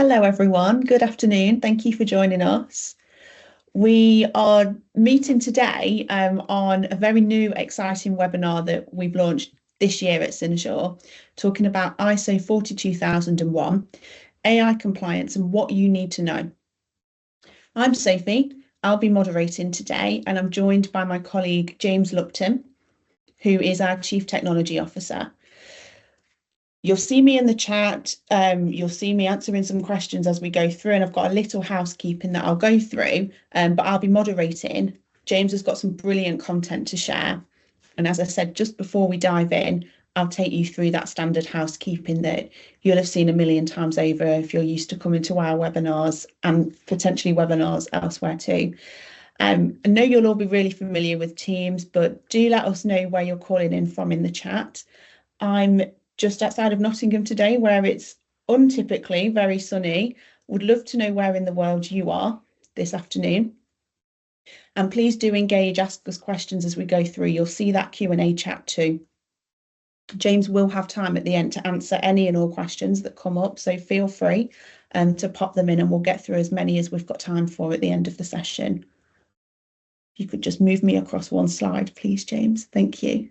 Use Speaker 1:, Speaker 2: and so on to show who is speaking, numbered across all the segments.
Speaker 1: Hello, everyone. Good afternoon. Thank you for joining us. We are meeting today on a very new, exciting webinar that we've launched this year at Cynozure, talking about ISO 42001, AI compliance, and what you need to know. I'm Sophie. I'll be moderating today, and I'm joined by my colleague James Lupton, who is our Chief Technology Officer. You'll see me in the chat. You'll see me answering some questions as we go through, and I've got a little housekeeping that I'll go through, but I'll be moderating. James has got some brilliant content to share. And as I said, just before we dive in, I'll take you through that standard housekeeping that you'll have seen a million times over if you're used to coming to our webinars and potentially webinars elsewhere too. I know you'll all be really familiar with Teams, but do let us know where you're calling in from in the chat. I'm just outside of Nottingham today, where it's untypically very sunny. Would love to know where in the world you are this afternoon. And please do engage, ask us questions as we go through. You'll see that Q&A chat too. James will have time at the end to answer any and all questions that come up, so feel free to pop them in and we'll get through as many as we've got time for at the end of the session. If you could just move me across one slide, please, James. Thank you.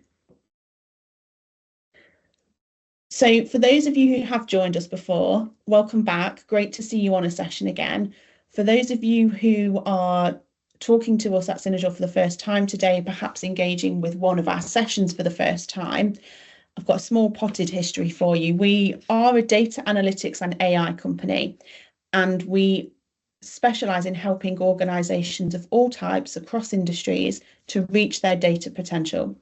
Speaker 1: So for those of you who have joined us before, welcome back. Great to see you on a session again. For those of you who are talking to us at Cynozure for the first time today, perhaps engaging with one of our sessions for the first time, I've got a small potted history for you. We are a data analytics and AI company, and we specialise in helping organisations of all types across industries to reach their data potential.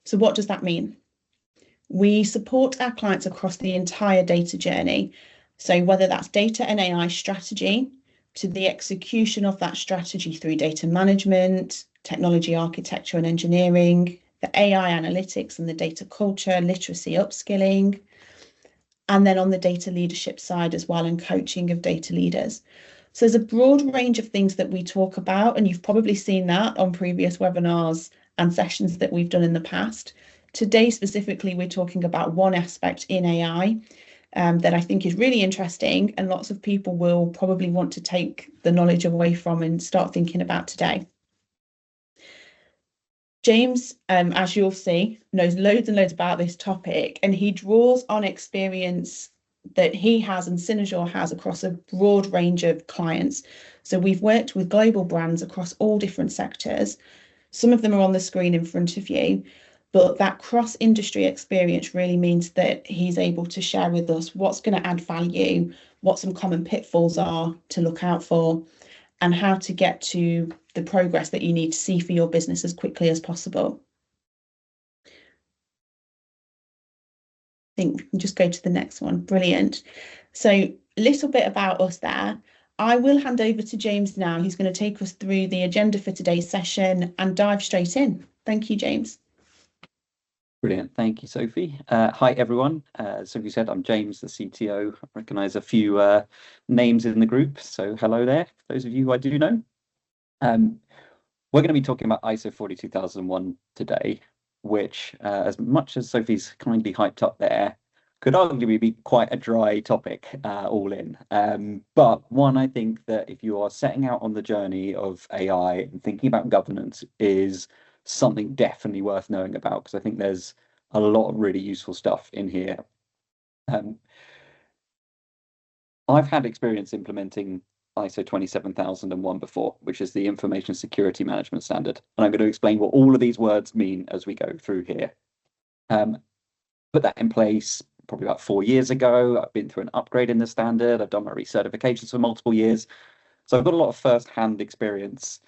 Speaker 1: So what does that mean? We support our clients across the entire data journey. So whether that's data and AI strategy, to the execution of that strategy through data management, technology architecture and engineering, the AI analytics and the data culture, literacy upskilling, and then on the data leadership side as well, and coaching of data leaders. So there's a broad range of things that we talk about, and you've probably seen that on previous webinars and sessions that we've done in the past. Today, specifically, we're talking about one aspect in AI that I think is really interesting, and lots of people will probably want to take the knowledge away from and start thinking about today. James, as you'll see, knows loads and loads about this topic, and he draws on experience that he has and Cynozure has across a broad range of clients. So we've worked with global brands across all different sectors. Some of them are on the screen in front of you. But that cross-industry experience really means that he's able to share with us what's going to add value, what some common pitfalls are to look out for, and how to get to the progress that you need to see for your business as quickly as possible. I think we can just go to the next one. Brilliant. So a little bit about us there. I will hand over to James now. He's going to take us through the agenda for today's session and dive straight in. Thank you, James.
Speaker 2: Brilliant. Thank you, Sophie. Hi, everyone. As Sophie said, I'm James, the CTO. I recognise a few names in the group. So hello there, for those of you who I do know. We're going to be talking about ISO 42001 today, which, as much as Sophie's kindly hyped up there, could arguably be quite a dry topic all in. But one, I think that if you are setting out on the journey of AI and thinking about governance is something definitely worth knowing about, because I think there's a lot of really useful stuff in here. I've had experience implementing ISO 27001 before, which is the Information Security Management Standard. And I'm going to explain what all of these words mean as we go through here. Put that in place probably about 4 years ago. I've been through an upgrade in the standard. I've done my recertifications for multiple years. So I've got a lot of first-hand experience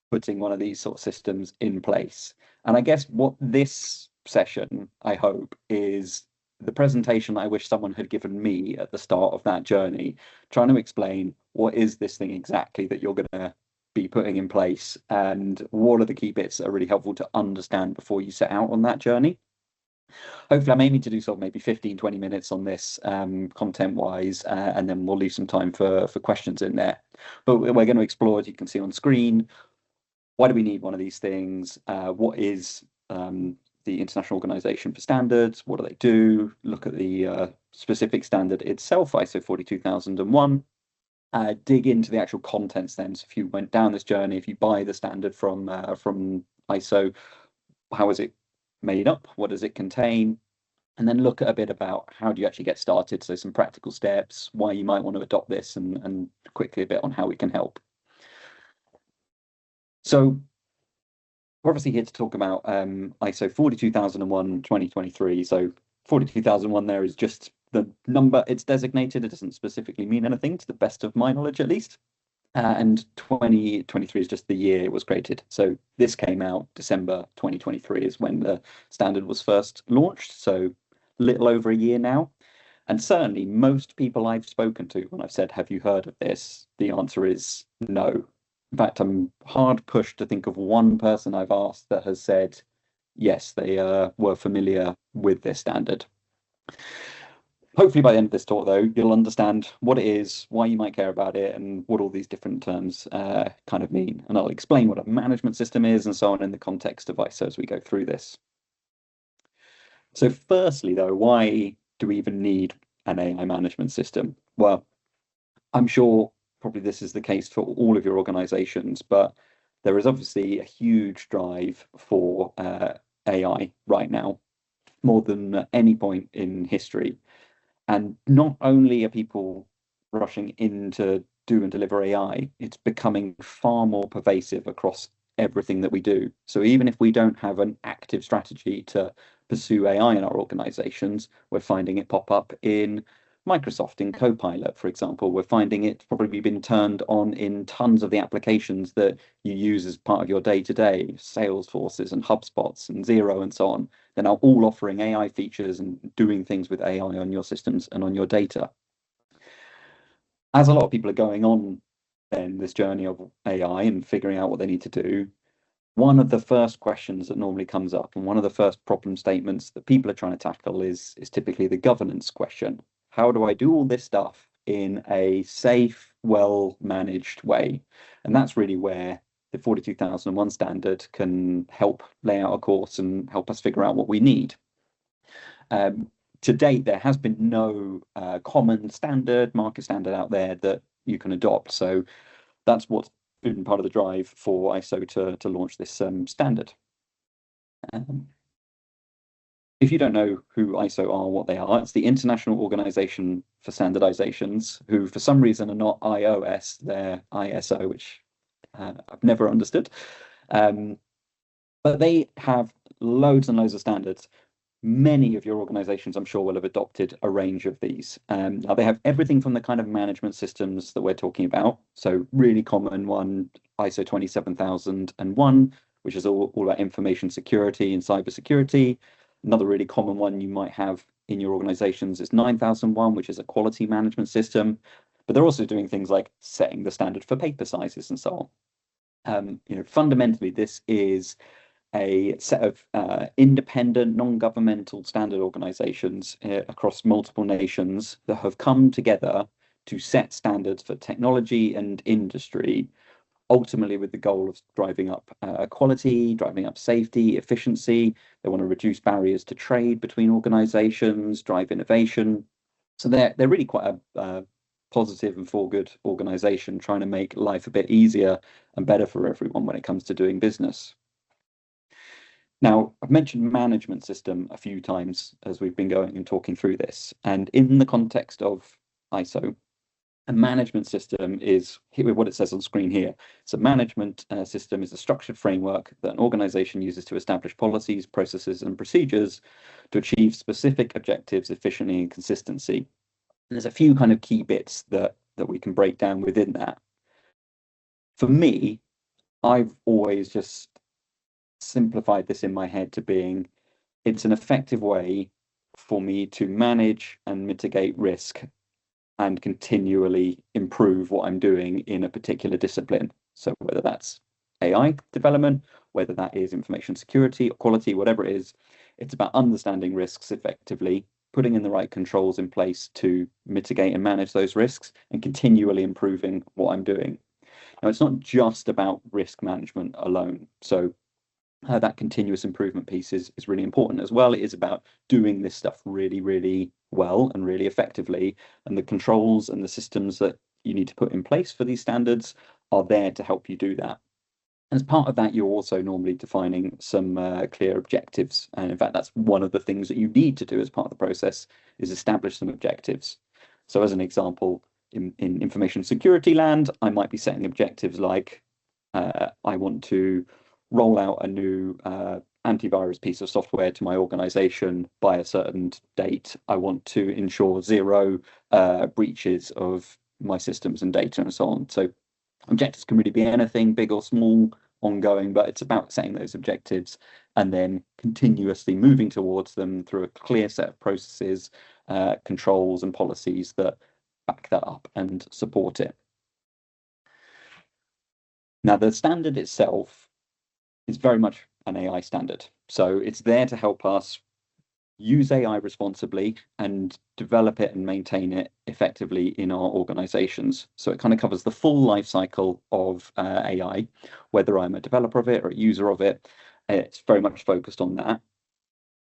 Speaker 2: putting one of these sort of systems in place. And I guess what this session, I hope, is the presentation I wish someone had given me at the start of that journey, trying to explain what is this thing exactly that you're going to be putting in place and what are the key bits that are really helpful to understand before you set out on that journey. Hopefully I'm aiming to do sort of maybe 15-20 minutes on this content wise, and then we'll leave some time for questions in there. But we're going to explore, as you can see on screen, why do we need one of these things? What is the International Organization for Standards. What do they do? Look at the specific standard itself, ISO 42001. Dig into the actual contents then. So if you went down this journey, if you buy the standard from ISO, how is it made up? What does it contain? And then look at a bit about how do you actually get started. So some practical steps, why you might want to adopt this, and quickly a bit on how we can help. So we're obviously here to talk about ISO 42001 2023. So 42001 there is just the number it's designated. It doesn't specifically mean anything, to the best of my knowledge at least. And 2023 is just the year it was created. So this came out December 2023 is when the standard was first launched. So little over a year now. And certainly most people I've spoken to when I've said, have you heard of this? The answer is no. In fact, I'm hard pushed to think of one person I've asked that has said, yes, they were familiar with this standard. Hopefully by the end of this talk, though, you'll understand what it is, why you might care about it, and what all these different terms kind of mean. And I'll explain what a management system is and so on in the context of ISO as we go through this. So firstly, though, why do we even need an AI management system? Well, I'm sure probably this is the case for all of your organizations, but there is obviously a huge drive for AI right now, more than at any point in history. And not only are people rushing in to do and deliver AI, it's becoming far more pervasive across everything that we do. So even if we don't have an active strategy to pursue AI in our organizations, we're finding it pop up in Microsoft, in Copilot, for example. We're finding it probably been turned on in tons of the applications that you use as part of your day-to-day, Salesforces and HubSpots and Xero and so on. They're now all offering AI features and doing things with AI on your systems and on your data. As a lot of people are going on then this journey of AI and figuring out what they need to do, one of the first questions that normally comes up and one of the first problem statements that people are trying to tackle is typically the governance question. How do I do all this stuff in a safe, well-managed way? And that's really where the 42001 standard can help lay out a course and help us figure out what we need. To date, there has been no common standard, market standard out there that you can adopt. So that's what's been part of the drive for ISO to launch this standard. If you don't know who ISO are, what they are, it's the International Organization for Standardizations, who for some reason are not iOS, they're ISO, which I've never understood. But they have loads and loads of standards. Many of your organizations, I'm sure, will have adopted a range of these. Now, they have everything from the kind of management systems that we're talking about. So really common one, ISO 27001, which is all about information security and cybersecurity. Another really common one you might have in your organizations is 9001, which is a quality management system. But they're also doing things like setting the standard for paper sizes and so on. Fundamentally, this is a set of independent, non-governmental standard organizations across multiple nations that have come together to set standards for technology and industry, ultimately with the goal of driving up quality, driving up safety, efficiency. They want to reduce barriers to trade between organizations, drive innovation. So they're really quite a positive and for good organization trying to make life a bit easier and better for everyone when it comes to doing business. Now, I've mentioned management system a few times as we've been going and talking through this. And in the context of ISO, a management system is what it says on screen here. So management system is a structured framework that an organization uses to establish policies, processes, and procedures to achieve specific objectives efficiently and consistency. And there's a few kind of key bits that we can break down within that. For me, I've always just simplified this in my head to being, it's an effective way for me to manage and mitigate risk and continually improve what I'm doing in a particular discipline. So whether that's AI development, whether that is information security or quality, whatever it is, it's about understanding risks effectively, putting in the right controls in place to mitigate and manage those risks, and continually improving what I'm doing. Now, it's not just about risk management alone. So that continuous improvement piece is really important as well. It is about doing this stuff really, really well and really effectively. And the controls and the systems that you need to put in place for these standards are there to help you do that. As part of that, you're also normally defining some clear objectives. And in fact, that's one of the things that you need to do as part of the process is establish some objectives. So as an example, in information security land, I might be setting objectives like I want to roll out a new antivirus piece of software to my organization by a certain date. I want to ensure zero breaches of my systems and data and so on. So objectives can really be anything, big or small, ongoing, but it's about setting those objectives and then continuously moving towards them through a clear set of processes, controls, and policies that back that up and support it. Now, the standard itself is very much an AI standard. So it's there to help us use AI responsibly and develop it and maintain it effectively in our organizations. So it kind of covers the full life cycle of AI, whether I'm a developer of it or a user of it. It's very much focused on that.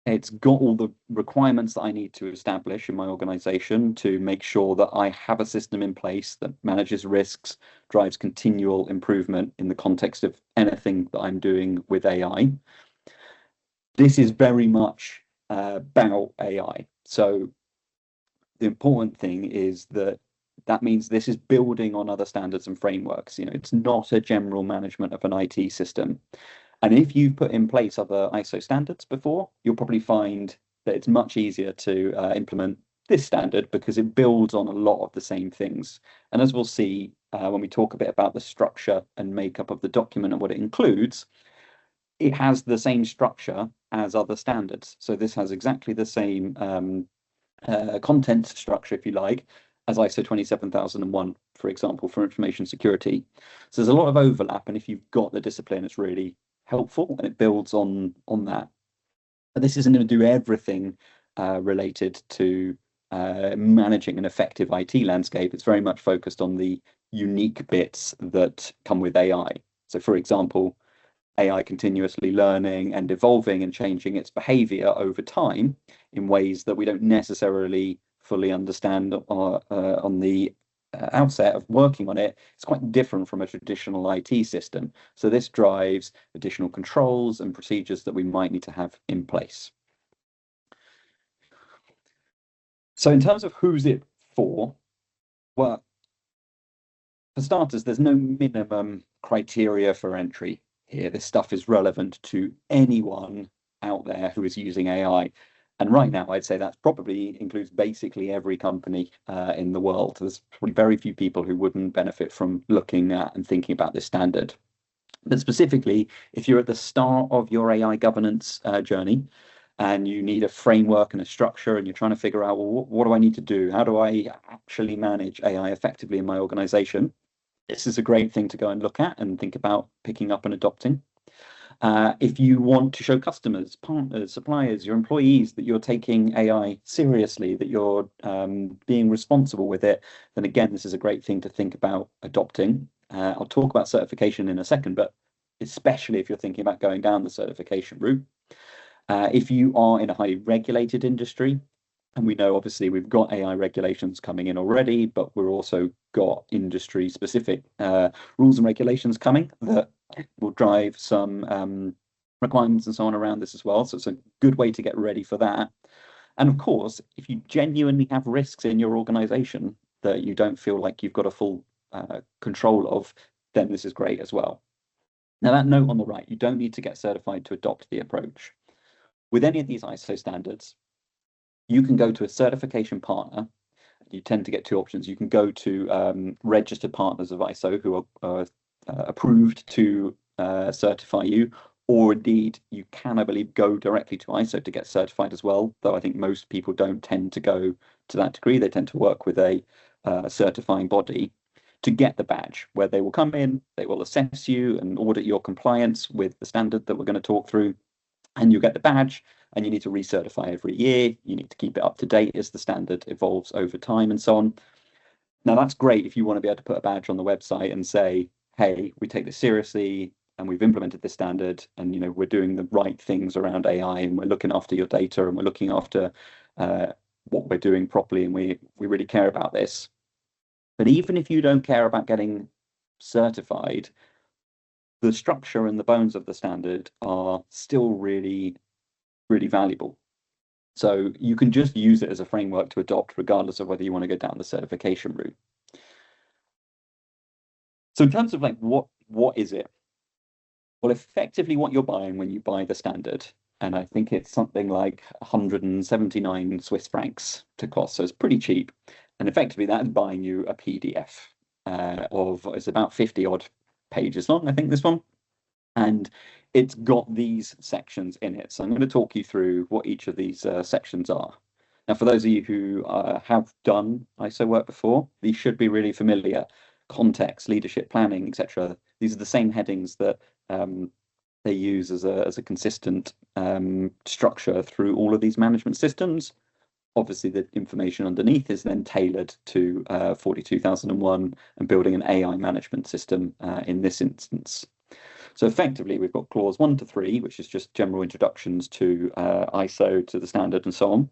Speaker 2: It's got all the requirements that I need to establish in my organization to make sure that I have a system in place that manages risks, drives continual improvement in the context of anything that I'm doing with AI. This is very much about AI. So the important thing is that means this is building on other standards and frameworks. It's not a general management of an IT system. And if you've put in place other ISO standards before, you'll probably find that it's much easier to implement this standard because it builds on a lot of the same things. And as we'll see when we talk a bit about the structure and makeup of the document and what it includes, it has the same structure as other standards. So this has exactly the same content structure, if you like, as ISO 27001, for example, for information security. So there's a lot of overlap, and if you've got the discipline, it's really helpful and it builds on that. But this isn't going to do everything related to managing an effective IT landscape. It's very much focused on the unique bits that come with AI. So for example, AI continuously learning and evolving and changing its behavior over time in ways that we don't necessarily fully understand on the outset of working on it. It's quite different from a traditional IT system. So this drives additional controls and procedures that we might need to have in place. So in terms of who's it for, well, for starters, there's no minimum criteria for entry here. This stuff is relevant to anyone out there who is using AI. And right now, I'd say that probably includes basically every company in the world. There's probably very few people who wouldn't benefit from looking at and thinking about this standard. But specifically, if you're at the start of your AI governance journey and you need a framework and a structure and you're trying to figure out, well, what do I need to do? How do I actually manage AI effectively in my organization? This is a great thing to go and look at and think about picking up and adopting. If you want to show customers, partners, suppliers, your employees that you're taking AI seriously, that you're being responsible with it, then again, this is a great thing to think about adopting. I'll talk about certification in a second, but especially if you're thinking about going down the certification route. If you are in a highly regulated industry, and we know obviously we've got AI regulations coming in already, but we're also got industry specific rules and regulations coming that will drive some requirements and so on around this as well. So it's a good way to get ready for that. And of course, if you genuinely have risks in your organization that you don't feel like you've got a full control of, then this is great as well. Now, that note on the right, you don't need to get certified to adopt the approach. With any of these ISO standards, you can go to a certification partner. You tend to get two options. You can go to registered partners of ISO who are approved to certify you, or indeed you can, I believe, go directly to ISO to get certified as well, though I think most people don't tend to go to that degree. They tend to work with a certifying body to get the badge, where they will come in, they will assess you and audit your compliance with the standard that we're going to talk through, and you get the badge, and you need to recertify every year. You need to keep it up to date as the standard evolves over time and so on. Now, that's great if you want to be able to put a badge on the website and say, hey, we take this seriously. and we've implemented this standard, and we're doing the right things around AI, and we're looking after your data, and we're looking after what we're doing properly, and we really care about this. But even if you don't care about getting certified, the structure and the bones of the standard are still really, really valuable. So you can just use it as a framework to adopt, regardless of whether you want to go down the certification route. So in terms of what is it? Well, effectively what you're buying when you buy the standard, and I think it's something like 179 Swiss francs to cost, so it's pretty cheap. And effectively that's buying you a PDF it's about 50 odd pages long, I think, this one. And it's got these sections in it. So I'm going to talk you through what each of these sections are. Now, for those of you who have done ISO work before, these should be really familiar. Context, leadership, planning, etc. These are the same headings that they use as a consistent structure through all of these management systems. Obviously, the information underneath is then tailored to 42001 and building an AI management system in this instance. So effectively, we've got clause 1 to 3, which is just general introductions to ISO, to the standard, and so on.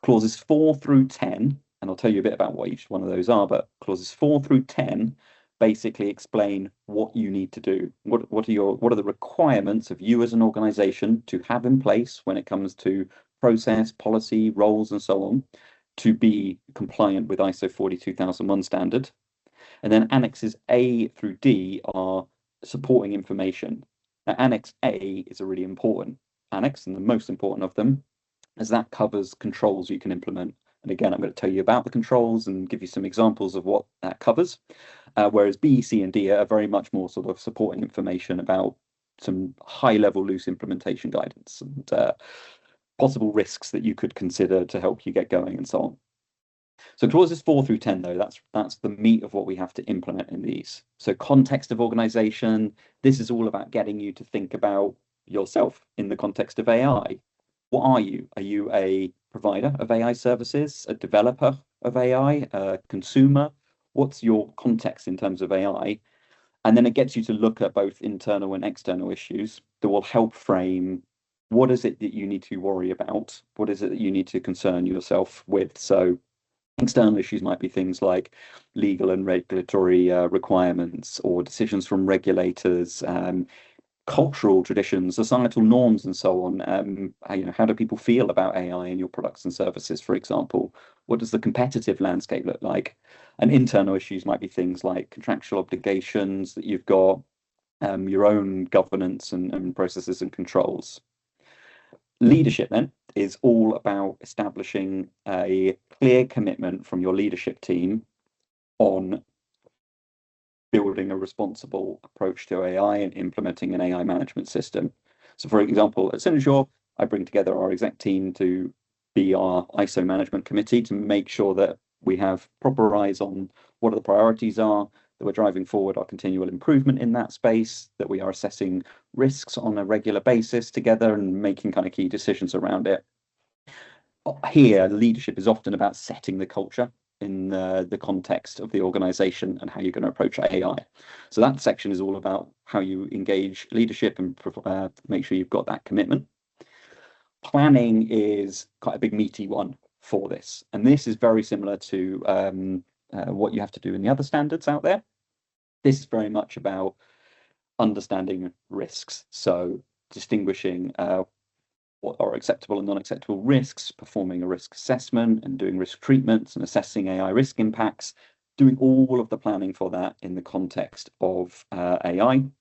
Speaker 2: Clauses 4 through 10, and I'll tell you a bit about what each one of those are, but clauses 4 through 10 basically explain what you need to do. What are the requirements of you as an organization to have in place when it comes to process, policy, roles, and so on, to be compliant with ISO 42001 standard. And then annexes A through D are supporting information. Now, Annex A is a really important annex, and the most important of them, as that covers controls you can implement. And again, I'm going to tell you about the controls and give you some examples of what that covers. Whereas B, C, and D are very much more sort of supporting information about some high-level loose implementation guidance and possible risks that you could consider to help you get going and so on. So clauses 4 through 10, though, that's the meat of what we have to implement in these. So context of organization, this is all about getting you to think about yourself in the context of AI. What are you? Are you a provider of AI services, a developer of AI, a consumer? What's your context in terms of AI? And then it gets you to look at both internal and external issues that will help frame what is it that you need to worry about? What is it that you need to concern yourself with? So external issues might be things like legal and regulatory requirements or decisions from regulators, cultural traditions, societal norms, and so on. How do people feel about AI in your products and services, for example? What does the competitive landscape look like? And internal issues might be things like contractual obligations that you've got, your own governance and processes and controls. Leadership then is all about establishing a clear commitment from your leadership team on building a responsible approach to AI and implementing an AI management system. So for example, at Cynozure, I bring together our exec team to be our ISO management committee to make sure that we have proper eyes on what the priorities are, that we're driving forward our continual improvement in that space, that we are assessing risks on a regular basis together and making kind of key decisions around it. Here, leadership is often about setting the culture in the context of the organization and how you're going to approach AI. So that section is all about how you engage leadership and make sure you've got that commitment. Planning is quite a big meaty one for this. And this is very similar to what you have to do in the other standards out there. This is very much about understanding risks. So distinguishing what are acceptable and non-acceptable risks, performing a risk assessment and doing risk treatments and assessing AI risk impacts, doing all of the planning for that in the context of AI. And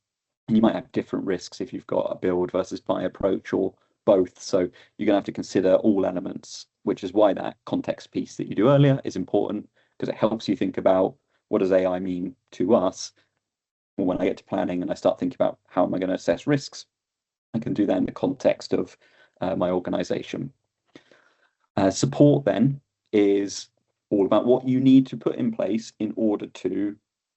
Speaker 2: you might have different risks if you've got a build versus buy approach or both. So you're going to have to consider all elements, which is why that context piece that you do earlier is important, because it helps you think about what does AI mean to us. Well, when I get to planning and I start thinking about how am I going to assess risks, I can do that in the context of my organization. Support then is all about what you need to put in place in order to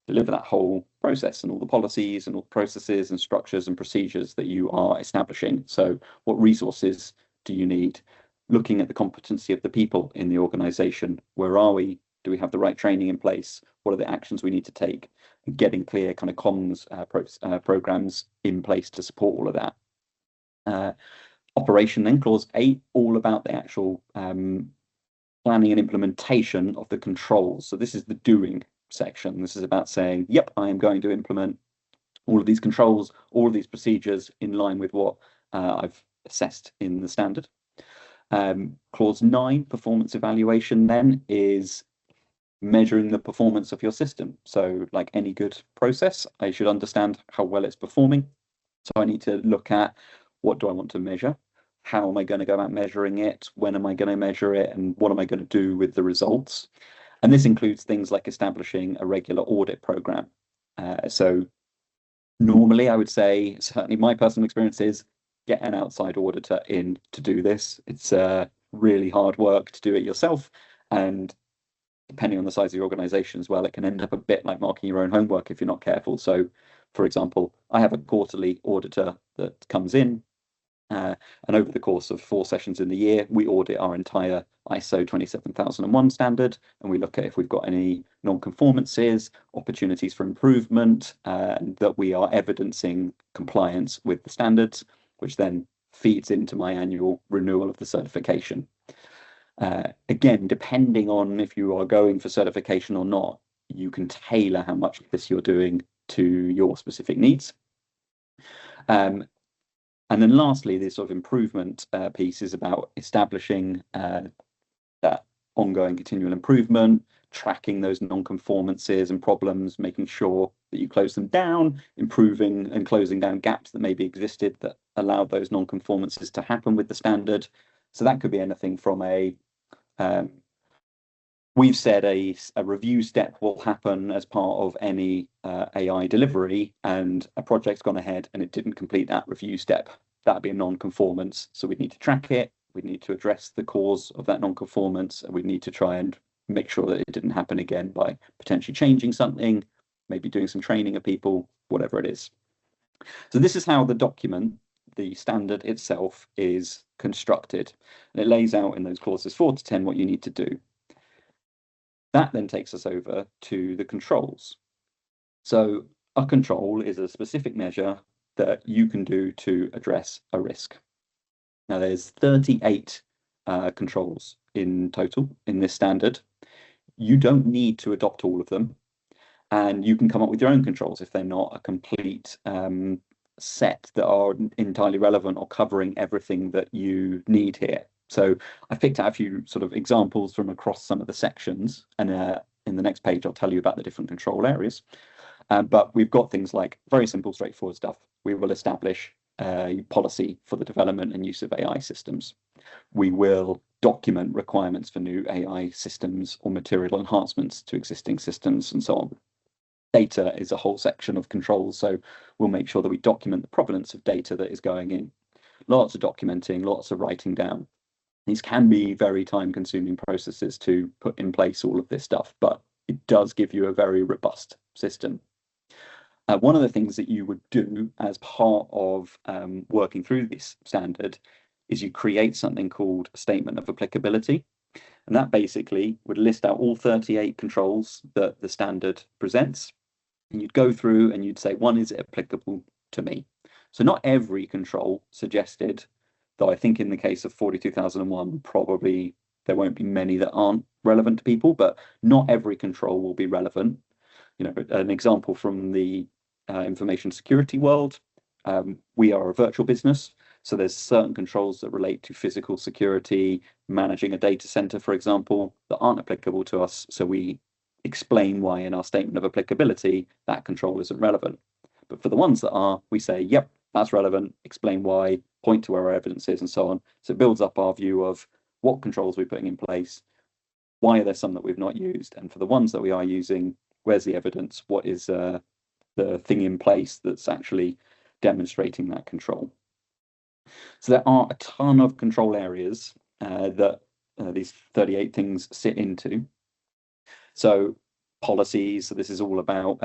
Speaker 2: deliver that whole process and all the policies and all the processes and structures and procedures that you are establishing. So what resources do you need? Looking at the competency of the people in the organization. Where are we? Do we have the right training in place? What are the actions we need to take? and getting clear kind of comms programs in place to support all of that. Operation then, clause 8, all about the actual planning and implementation of the controls. So this is the doing section. This is about saying, yep, I am going to implement all of these controls, all of these procedures in line with what I've assessed in the standard. Clause 9, performance evaluation, then is measuring the performance of your system. So like any good process, I should understand how well it's performing. So I need to look at, what do I want to measure? How am I going to go about measuring it? When am I going to measure it? And what am I going to do with the results? And this includes things like establishing a regular audit program. So normally I would say, certainly my personal experience is, get an outside auditor in to do this. It's really hard work to do it yourself. And depending on the size of your organization as well, it can end up a bit like marking your own homework if you're not careful. So, for example, I have a quarterly auditor that comes in, and over the course of 4 sessions in the year, we audit our entire ISO 27001 standard, and we look at if we've got any non-conformances, opportunities for improvement, that we are evidencing compliance with the standards, which then feeds into my annual renewal of the certification. Again, depending on if you are going for certification or not, you can tailor how much of this you're doing to your specific needs. And then lastly, this sort of improvement piece is about establishing that ongoing continual improvement, tracking those non-conformances and problems, making sure that you close them down, improving and closing down gaps that maybe existed that allowed those non-conformances to happen with the standard. So that could be anything from we've said a review step will happen as part of any AI delivery, and a project's gone ahead and it didn't complete that review step. That'd be a non-conformance. So we'd need to track it. We'd need to address the cause of that non-conformance, and we'd need to try and make sure that it didn't happen again by potentially changing something, maybe doing some training of people, whatever it is. So this is how the document, the standard itself, is constructed. And it lays out in those clauses 4 to 10 what you need to do. That then takes us over to the controls. So a control is a specific measure that you can do to address a risk. Now there's 38 controls in total in this standard. You don't need to adopt all of them, and you can come up with your own controls if they're not a complete set that are entirely relevant or covering everything that you need here. So I picked out a few sort of examples from across some of the sections, and in the next page I'll tell you about the different control areas. But we've got things like very simple, straightforward stuff. We will establish a policy for the development and use of AI systems. We will document requirements for new AI systems or material enhancements to existing systems and so on. Data is a whole section of controls, so we'll make sure that we document the provenance of data that is going in. Lots of documenting, lots of writing down. These can be very time-consuming processes to put in place all of this stuff, but it does give you a very robust system. One of the things that you would do as part of working through this standard is you create something called a statement of applicability. And that basically would list out all 38 controls that the standard presents. And you'd go through and you'd say, one, is it applicable to me? So not every control suggested, though I think in the case of 42001, probably there won't be many that aren't relevant to people, but not every control will be relevant. You know, an example from the information security world, we are a virtual business. So there's certain controls that relate to physical security, managing a data center, for example, that aren't applicable to us. So we explain why in our statement of applicability that control isn't relevant. But for the ones that are, we say, yep, that's relevant, explain why, point to where our evidence is, and so on. So it builds up our view of what controls we're putting in place, why are there some that we've not used, and for the ones that we are using, where's the evidence, what is the thing in place that's actually demonstrating that control. So there are a ton of control areas that these 38 things sit into. So policies, so this is all about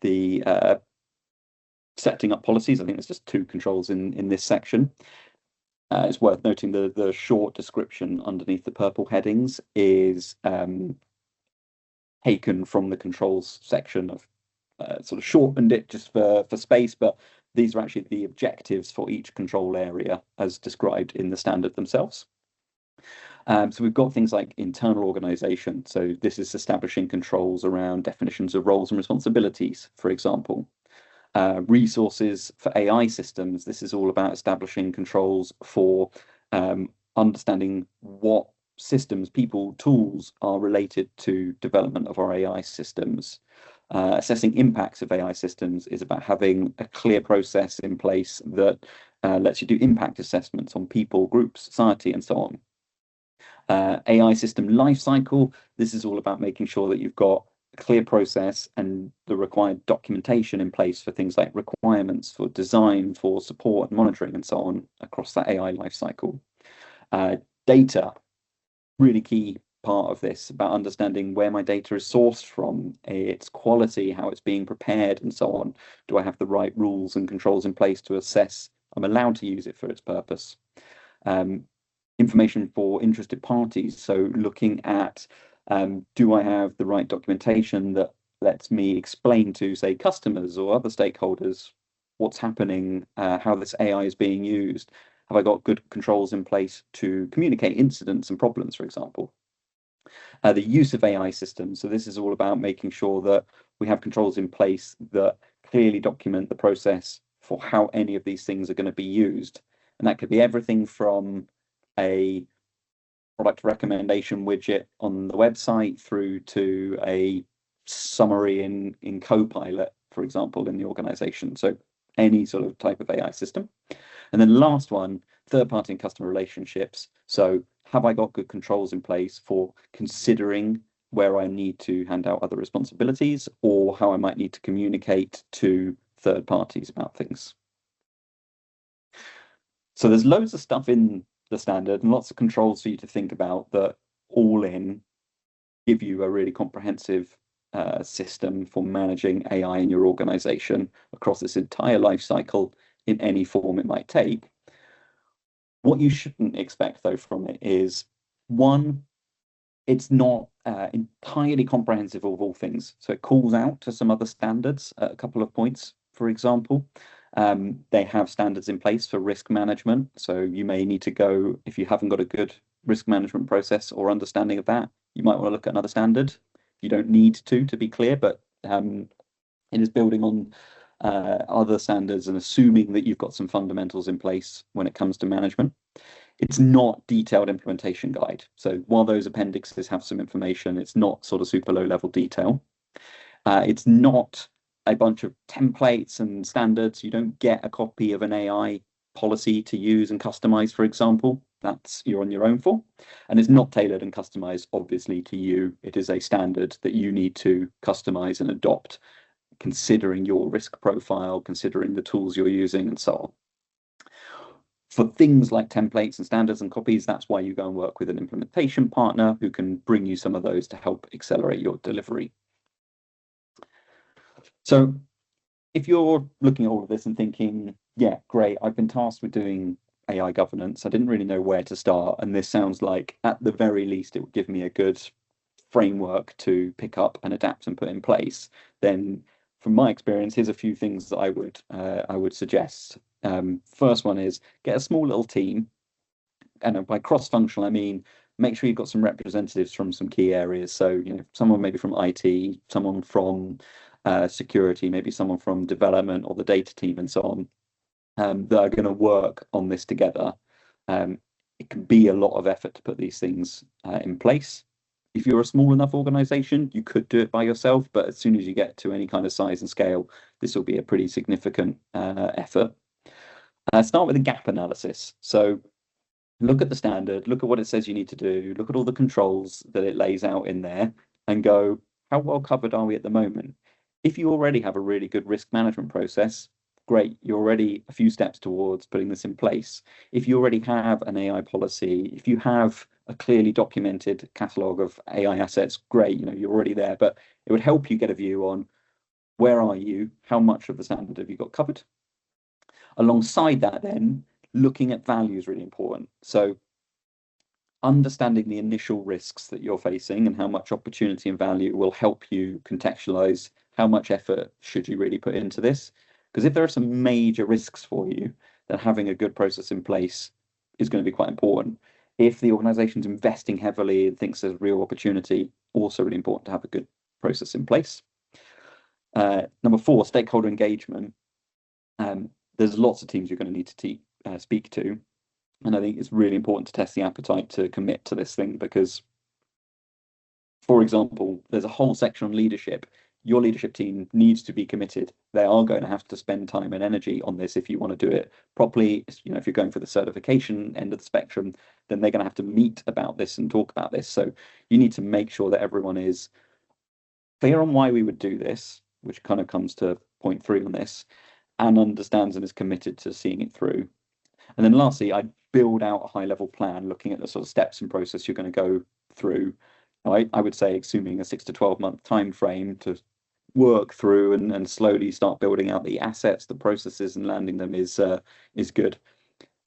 Speaker 2: the setting up policies. I think there's just 2 controls in this section. It's worth noting the short description underneath the purple headings is taken from the controls section of sort of shortened it just for space, but these are actually the objectives for each control area as described in the standard themselves. So we've got things like internal organization. So this is establishing controls around definitions of roles and responsibilities, for example. Resources for AI systems. This is all about establishing controls for understanding what systems, people, tools are related to development of our AI systems. Assessing impacts of AI systems is about having a clear process in place that lets you do impact assessments on people, groups, society, and so on. AI system lifecycle. This is all about making sure that you've got a clear process and the required documentation in place for things like requirements for design, for support and monitoring, and so on across that AI lifecycle. Data, really key part of this, about understanding where my data is sourced from, its quality, how it's being prepared, and so on. Do I have the right rules and controls in place to assess I'm allowed to use it for its purpose? Information for interested parties. So looking at, do I have the right documentation that lets me explain to, say, customers or other stakeholders what's happening, how this AI is being used? Have I got good controls in place to communicate incidents and problems, for example? The use of AI systems. So this is all about making sure that we have controls in place that clearly document the process for how any of these things are going to be used. And that could be everything from a product recommendation widget on the website through to a summary in Copilot, for example, in the organization. So any sort of type of AI system. And then last one, third-party and customer relationships. So have I got good controls in place for considering where I need to hand out other responsibilities or how I might need to communicate to third parties about things? So there's loads of stuff in the standard and lots of controls for you to think about that all in give you a really comprehensive system for managing AI in your organization across this entire life cycle in any form it might take. What you shouldn't expect, though, from it is, one, it's not entirely comprehensive of all things. So it calls out to some other standards at a couple of points, for example. They have standards in place for risk management. So you may need to go, if you haven't got a good risk management process or understanding of that, you might want to look at another standard. You don't need to be clear, but it is building on other standards and assuming that you've got some fundamentals in place when it comes to management. It's not detailed implementation guide. So while those appendixes have some information, it's not sort of super low level detail. It's not a bunch of templates and standards. You don't get a copy of an AI policy to use and customize, for example. That's you're on your own for. And it's not tailored and customized, obviously, to you. It is a standard that you need to customize and adopt, considering your risk profile, considering the tools you're using, and so on. For things like templates and standards and copies, that's why you go and work with an implementation partner who can bring you some of those to help accelerate your delivery. So if you're looking at all of this and thinking, yeah, great, I've been tasked with doing AI governance, I didn't really know where to start, and this sounds like at the very least it would give me a good framework to pick up and adapt and put in place, then from my experience, here's a few things that I would suggest. First one is get a small little team, and by cross-functional I mean make sure you've got some representatives from some key areas. So someone maybe from IT, someone from security, maybe someone from development or the data team, and so on, that are going to work on this together. It can be a lot of effort to put these things in place. If you're a small enough organization, you could do it by yourself, but as soon as you get to any kind of size and scale, this will be a pretty significant effort. Start with a gap analysis. So look at the standard, look at what it says you need to do, look at all the controls that it lays out in there, and go, how well covered are we at the moment? If you already have a really good risk management process, great, you're already a few steps towards putting this in place. If you already have an AI policy, if you have a clearly documented catalog of AI assets, great, you're already there, but it would help you get a view on where are you, how much of the standard have you got covered? Alongside that, then, looking at value is really important. So understanding the initial risks that you're facing and how much opportunity and value will help you contextualize how much effort should you really put into this? Because if there are some major risks for you, then having a good process in place is going to be quite important. If the organization's investing heavily and thinks there's real opportunity, also really important to have a good process in place. Number 4, stakeholder engagement. There's lots of teams you're going to need to speak to. And I think it's really important to test the appetite to commit to this thing because, for example, there's a whole section on leadership. Your leadership team needs to be committed. They are going to have to spend time and energy on this if you want to do it properly. You know, if you're going for the certification end of the spectrum, then they're going to have to meet about this and talk about this. So you need to make sure that everyone is clear on why we would do this, which kind of comes to point 3 on this, and understands and is committed to seeing it through. And then lastly, I build out a high-level plan, looking at the sort of steps and process you're going to go through. I would say assuming a 6 to 12-month time frame to work through and slowly start building out the assets, the processes, and landing them is good.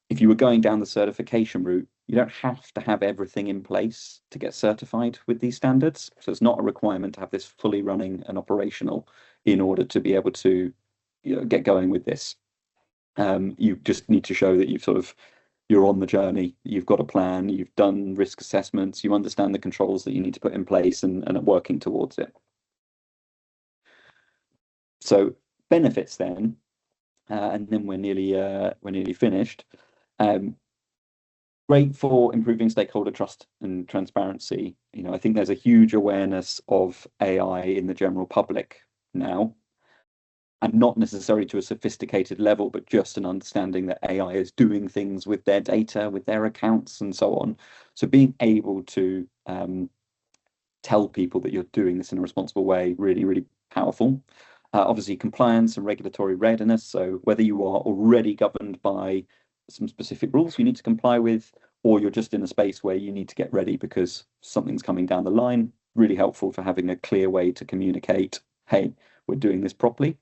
Speaker 2: If you were going down the certification route, you don't have to have everything in place to get certified with these standards. So it's not a requirement to have this fully running and operational in order to be able to get going with this. You just need to show that you're on the journey, you've got a plan, you've done risk assessments, you understand the controls that you need to put in place and are working towards it. So benefits then, and then we're nearly finished. Great for improving stakeholder trust and transparency. I think there's a huge awareness of AI in the general public now, and not necessarily to a sophisticated level, but just an understanding that AI is doing things with their data, with their accounts, and so on. So being able to tell people that you're doing this in a responsible way, really, really powerful. Obviously, compliance and regulatory readiness. So whether you are already governed by some specific rules you need to comply with, or you're just in a space where you need to get ready because something's coming down the line, really helpful for having a clear way to communicate, hey, we're doing this properly.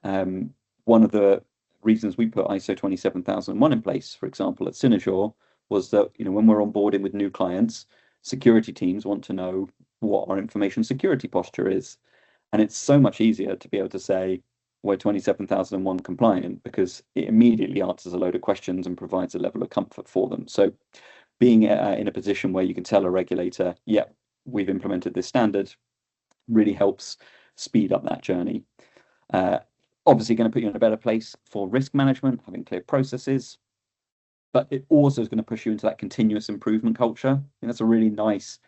Speaker 2: One of the reasons we put ISO 27001 in place, for example, at Cynozure, was that when we're onboarding with new clients, security teams want to know what our information security posture is. And it's so much easier to be able to say we're 27001 compliant because it immediately answers a load of questions and provides a level of comfort for them. So being in a position where you can tell a regulator, yeah, we've implemented this standard, really helps speed up that journey. Obviously going to put you in a better place for risk management, having clear processes, but it also is going to push you into that continuous improvement culture. And that's a really nice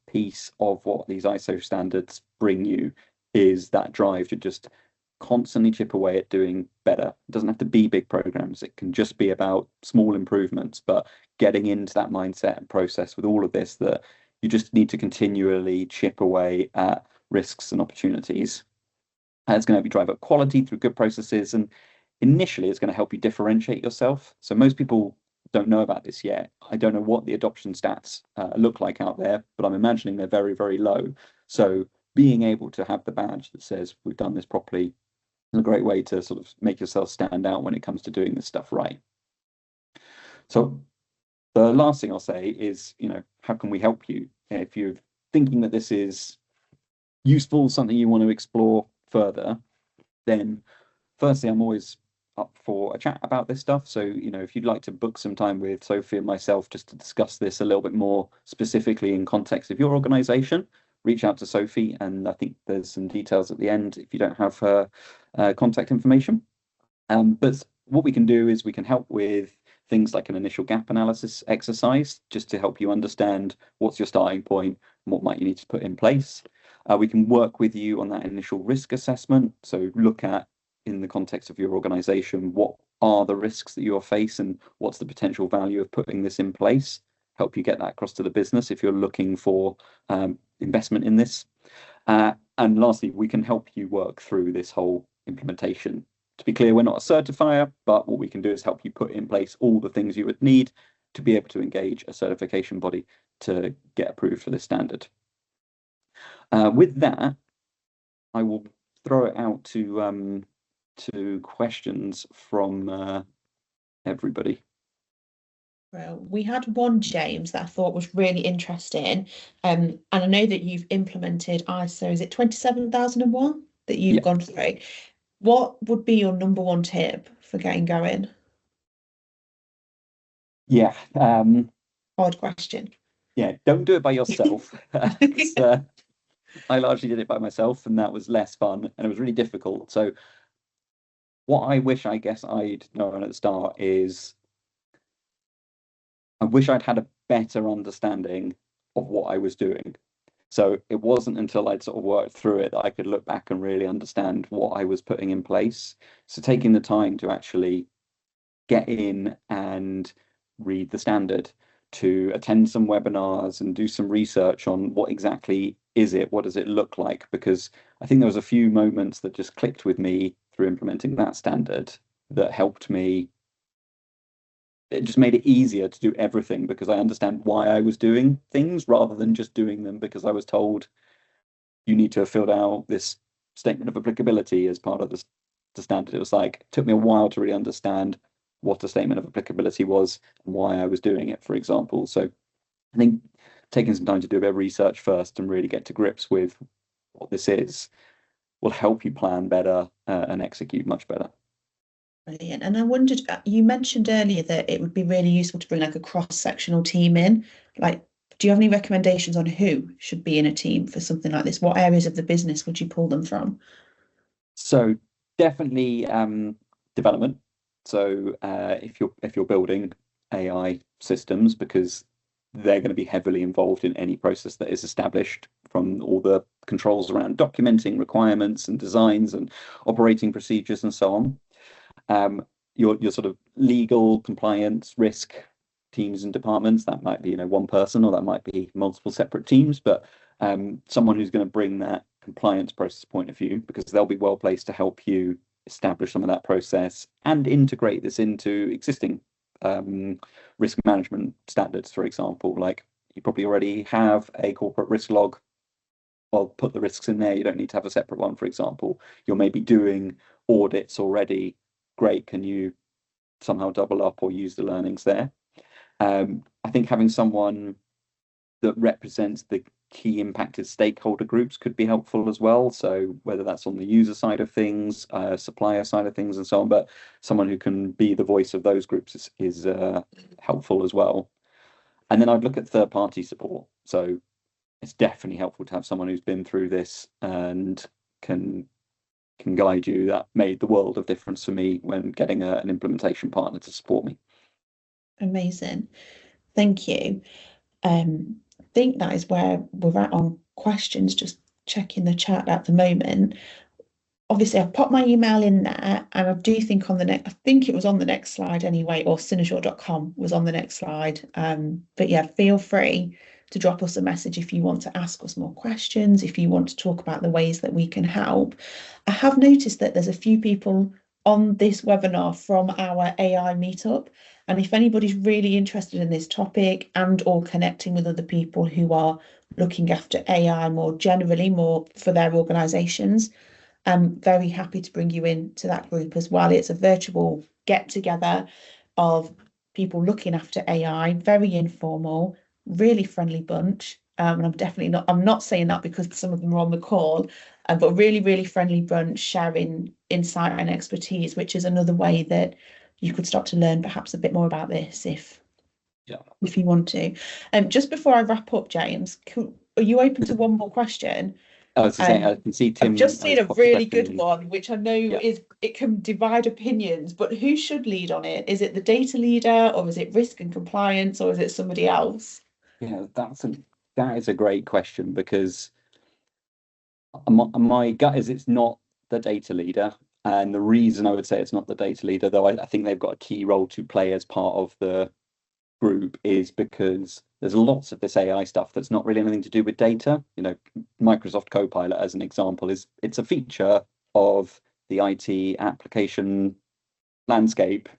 Speaker 2: piece of what these ISO standards bring you, is that drive to just constantly chip away at doing better. It doesn't have to be big programs. It can just be about small improvements, but getting into that mindset and process with all of this, that you just need to continually chip away at risks and opportunities. It's going to help you drive up quality through good processes, and initially it's going to help you differentiate yourself. So most people don't know about this yet. I don't know what the adoption stats look like out there, but I'm imagining they're very, very low. So being able to have the badge that says we've done this properly is a great way to sort of make yourself stand out when it comes to doing this stuff right. So the last thing I'll say is, how can we help you? If you're thinking that this is useful, something you want to explore further, then firstly, I'm always up for a chat about this stuff. So, if you'd like to book some time with Sophie and myself just to discuss this a little bit more specifically in context of your organization, reach out to Sophie. And I think there's some details at the end if you don't have her contact information. But what we can do is we can help with things like an initial gap analysis exercise, just to help you understand what's your starting point and what might you need to put in place. We can work with you on that initial risk assessment. So look at, in the context of your organization, what are the risks that you'll face and what's the potential value of putting this in place, help you get that across to the business if you're looking for investment in this. And lastly, we can help you work through this whole implementation. To be clear, we're not a certifier, but what we can do is help you put in place all the things you would need to be able to engage a certification body to get approved for this standard. With that, I will throw it out to questions from everybody.
Speaker 1: Well, we had one, James, that I thought was really interesting. And I know that you've implemented ISO, is it 27001 that you've
Speaker 2: Yeah,
Speaker 1: gone through? What would be your number one tip for getting going?
Speaker 2: yeah,
Speaker 1: Hard question.
Speaker 2: yeah. Don't do it by yourself. It's, I largely did it by myself, and that was less fun, and it was really difficult. So, what I wish, I guess, I'd known at the start is I wish I'd had a better understanding of what I was doing. So it wasn't until I'd sort of worked through it that I could look back and really understand what I was putting in place. So taking the time to actually get in and read the standard, to attend some webinars and do some research on what exactly is it, what does it look like? Because I think there was a few moments that just clicked with me through implementing that standard that helped me. It just made it easier to do everything because I understand why I was doing things rather than just doing them because I was told you need to have filled out this statement of applicability as part of the standard. It was like, it took me a while to really understand what a statement of applicability was and why I was doing it, for example. So I think taking some time to do a bit of research first and really get to grips with what this is will help you plan better and execute much better.
Speaker 1: Brilliant. And I wondered, you mentioned earlier that it would be really useful to bring like a cross-sectional team in. Like, do you have any recommendations on who should be in a team for something like this? What areas of the business would you pull them from?
Speaker 2: So definitely development. So if you're building AI systems, because they're going to be heavily involved in any process that is established, from all the controls around documenting requirements and designs and operating procedures and so on. Your sort of legal, compliance, risk teams and departments, that might be, one person, or that might be multiple separate teams, but someone who's going to bring that compliance process point of view, because they'll be well placed to help you establish some of that process and integrate this into existing risk management standards, for example. Like, you probably already have a corporate risk log. Well, put the risks in there. You don't need to have a separate one, for example. You're maybe doing audits already. Great. Can you somehow double up or use the learnings there? I think having someone that represents the key impacted stakeholder groups could be helpful as well. So whether that's on the user side of things, supplier side of things, and so on, but someone who can be the voice of those groups is helpful as well. And then I'd look at third party support. So it's definitely helpful to have someone who's been through this and can guide you. That made the world of difference for me when getting an implementation partner to support me.
Speaker 1: Amazing. Thank you. I think that is where we're at on questions, just checking the chat at the moment. Obviously, I've popped my email in there, and I do think on the next, I think it was on the next slide anyway, or cynozure.com was on the next slide. But yeah, feel free to drop us a message if you want to ask us more questions, if you want to talk about the ways that we can help. I have noticed that there's a few people on this webinar from our AI meetup. And if anybody's really interested in this topic and or connecting with other people who are looking after AI more generally, more for their organizations, I'm very happy to bring you into that group as well. It's a virtual get together of people looking after AI, very informal, really friendly bunch. And I'm not saying that because some of them are on the call, but really, really friendly bunch sharing insight and expertise, which is another way that you could start to learn perhaps a bit more about this
Speaker 2: Yeah.
Speaker 1: if you want to. Just before I wrap up, James, are you open to one more question?
Speaker 2: I was saying, I can see
Speaker 1: I've
Speaker 2: Tim
Speaker 1: just seen
Speaker 2: has
Speaker 1: a
Speaker 2: popped a
Speaker 1: really
Speaker 2: question
Speaker 1: good
Speaker 2: in.
Speaker 1: one, which I know
Speaker 2: Yeah.
Speaker 1: it can divide opinions, but who should lead on it? Is it the data leader, or is it risk and compliance, or is it somebody else?
Speaker 2: Yeah, that is a great question, because my gut is it's not the data leader. And the reason I would say it's not the data leader, though I think they've got a key role to play as part of the group, is because there's lots of this AI stuff that's not really anything to do with data. Microsoft Copilot, as an example, it's a feature of the IT application landscape.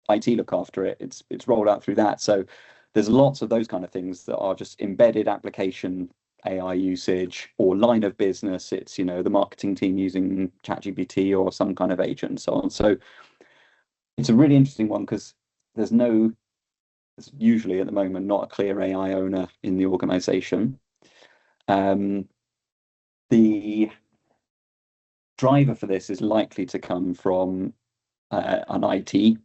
Speaker 2: IT look after it. It's rolled out through that. So there's lots of those kind of things that are just embedded application AI usage, or line of business. It's, the marketing team using ChatGPT or some kind of agent and so on. So it's a really interesting one because there's no there's usually at the moment not a clear AI owner in the organization. The driver for this is likely to come from an IT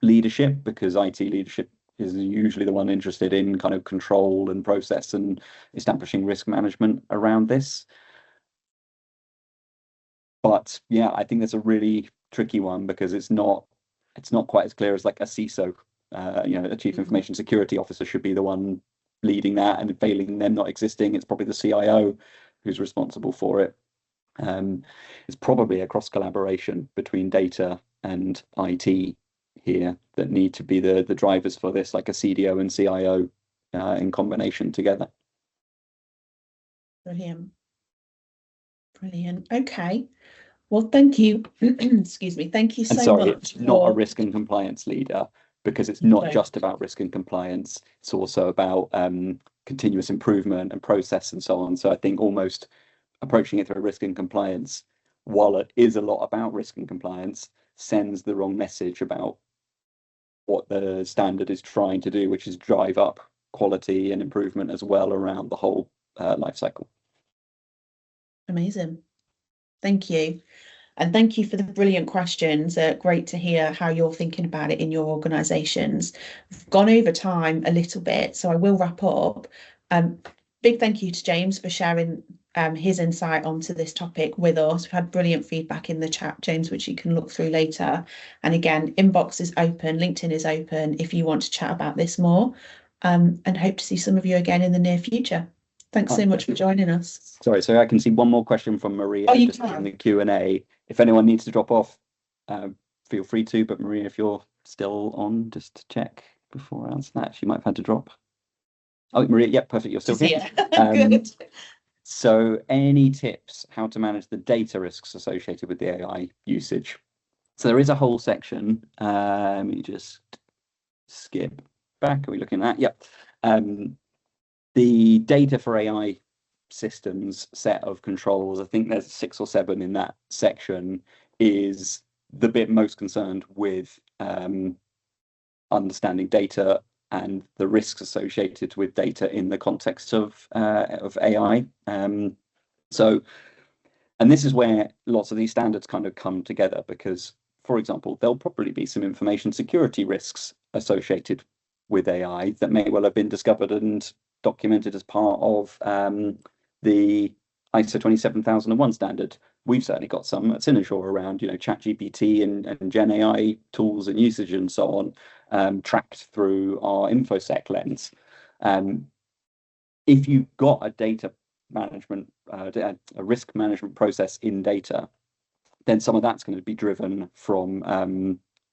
Speaker 2: leadership, because IT leadership is usually the one interested in kind of control and process and establishing risk management around this. But yeah, I think that's a really tricky one, because it's not quite as clear as like a CISO. A chief information security officer should be the one leading that, and failing them not existing, it's probably the CIO who's responsible for it. It's probably a cross collaboration between data and IT here that need to be the drivers for this, like a CDO and CIO in combination together.
Speaker 1: Brilliant. Brilliant. Okay. Well, thank you. Excuse me. Thank you so much.
Speaker 2: It's not a risk and compliance leader, because it's not just about risk and compliance. It's also about continuous improvement and process and so on. So I think almost approaching it through risk and compliance, while it is a lot about risk and compliance, sends the wrong message about what the standard is trying to do, which is drive up quality and improvement as well around the whole life cycle.
Speaker 1: Amazing. Thank you. And thank you for the brilliant questions. Great to hear how you're thinking about it in your organisations. We've gone over time a little bit, so I will wrap up. Big thank you to James for sharing his insight onto this topic with us. We've had brilliant feedback in the chat, James, which you can look through later. And again, inbox is open, LinkedIn is open if you want to chat about this more. And hope to see some of you again in the near future. Thanks so much for joining us.
Speaker 2: Sorry, so I can see one more question from Maria just in the Q&A. If anyone needs to drop off, feel free to. But Maria, if you're still on, just to check before I answer that, she might have had to drop. Oh, Maria, yeah, perfect. You're still here.
Speaker 1: Good.
Speaker 2: So any tips how to manage the data risks associated with the AI usage? So there is a whole section. Let me just skip back. Are we looking at that? Yep. The data for AI systems set of controls, I think there's 6 or 7 in that section, is the bit most concerned with understanding data and the risks associated with data in the context of AI. And this is where lots of these standards kind of come together, because, for example, there'll probably be some information security risks associated with AI that may well have been discovered and documented as part of the ISO 27001 standard. We've certainly got some at Cynozure around, ChatGPT and Gen AI tools and usage and so on, tracked through our InfoSec lens. If you've got a data management, a risk management process in data, then some of that's going to be driven from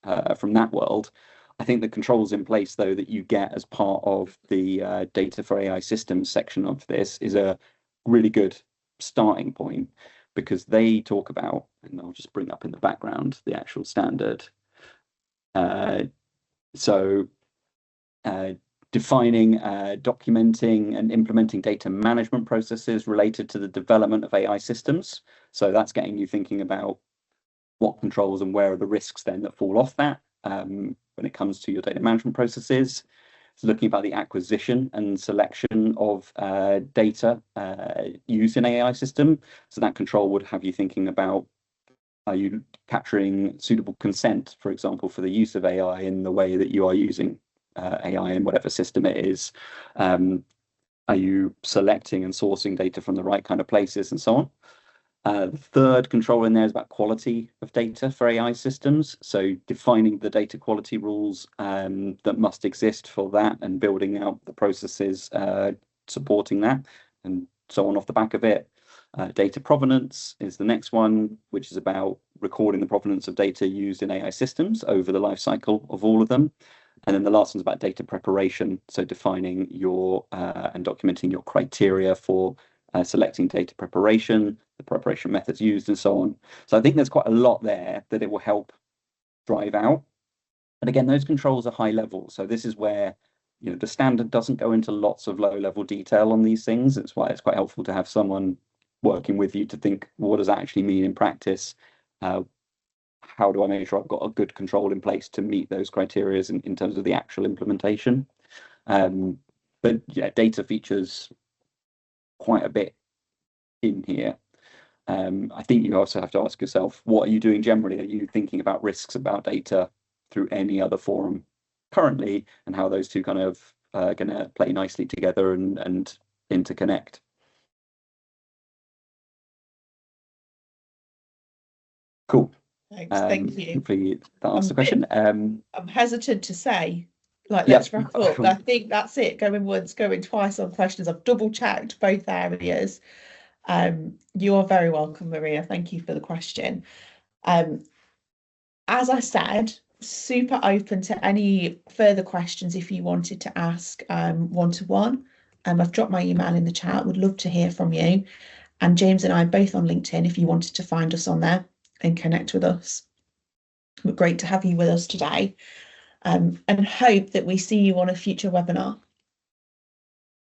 Speaker 2: that world. I think the controls in place, though, that you get as part of the data for AI systems section of this is a really good starting point, because they talk about, and I'll just bring up in the background the actual standard. Defining, documenting and implementing data management processes related to the development of AI systems. So that's getting you thinking about what controls and where are the risks then that fall off that when it comes to your data management processes. It's looking about the acquisition and selection of data used in AI system. So that control would have you thinking about, are you capturing suitable consent, for example, for the use of AI in the way that you are using AI in whatever system it is? Are you selecting and sourcing data from the right kind of places and so on? The third control in there is about quality of data for AI systems. So defining the data quality rules that must exist for that, and building out the processes supporting that, and so on off the back of it. Data provenance is the next one, which is about recording the provenance of data used in AI systems over the life cycle of all of them. And then the last one's about data preparation. So defining your and documenting your criteria for selecting data preparation, the preparation methods used, and so on. So I think there's quite a lot there that it will help drive out. And again, those controls are high level. So this is where the standard doesn't go into lots of low level detail on these things. It's why it's quite helpful to have someone working with you to think, what does that actually mean in practice? How do I make sure I've got a good control in place to meet those criteria in terms of the actual implementation? But yeah, data features quite a bit in here. I think you also have to ask yourself, what are you doing generally? Are you thinking about risks about data through any other forum currently, and how those two kind of going to play nicely together and interconnect? Cool.
Speaker 1: Thanks, thank you.
Speaker 2: Hopefully that answers the
Speaker 1: I'm
Speaker 2: question.
Speaker 1: I'm hesitant to say, like,
Speaker 2: Yeah.
Speaker 1: let's wrap up. I think that's it. Going once, going twice on questions. I've double checked both areas. You are very welcome, Maria. Thank you for the question. As I said, super open to any further questions if you wanted to ask one-to-one. I've dropped my email in the chat. Would love to hear from you. And James and I are both on LinkedIn if you wanted to find us on there and connect with us. Great to have you with us today, and hope that we see you on a future webinar.